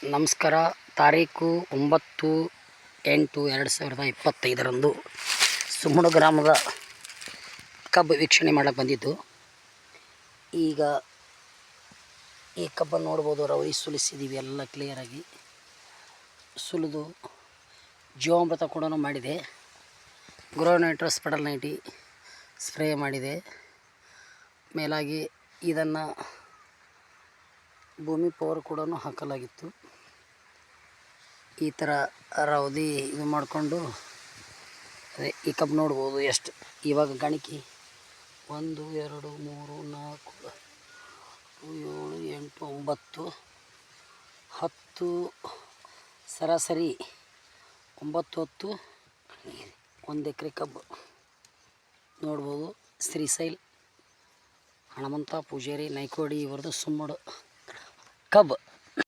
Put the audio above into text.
ನಮಸ್ಕಾರ. ತಾರೀಕು 9/8/2025 ಸುಮ್ಮಣ ಗ್ರಾಮದ ಕಬ್ಬು ವೀಕ್ಷಣೆ ಮಾಡಕ್ಕೆ ಬಂದಿದ್ದು. ಈಗ ಈ ಕಬ್ಬನ್ನು ನೋಡ್ಬೋದು, ರವರಿ ಸುಲಿಸಿದ್ದೀವಿ ಎಲ್ಲ ಕ್ಲಿಯರಾಗಿ ಸುಲಿದು ಜೀವಾಮೃತ ಕೂಡ ಮಾಡಿದೆ. ಗ್ರೋನೈಟ್ರಸ್ ಪೆಡಲ್ 90 ಸ್ಪ್ರೇ ಮಾಡಿದೆ. ಮೇಲಾಗಿ ಇದನ್ನು ಭೂಮಿ ಪವರ್ ಕೂಡ ಹಾಕಲಾಗಿತ್ತು. ಈ ಥರ ರವದಿ ಇದು ಮಾಡಿಕೊಂಡು ಅದೇ ಈ ಕಬ್ಬು ನೋಡ್ಬೋದು. ಎಷ್ಟು ಇವಾಗ ಗಣಿಕೆ 1 2 3 4 7 8 9 10 ಸರಾಸರಿ 9 1 ಎಕರೆ ಕಬ್ಬು ನೋಡ್ಬೋದು. ಶ್ರೀಶೈಲ್ ಹಣಮಂತ ಪೂಜಾರಿ ನಾಯ್ಕೋಡಿ ಇವರದು ಸುಮ್ಮಡು ಕಬ್ಬು.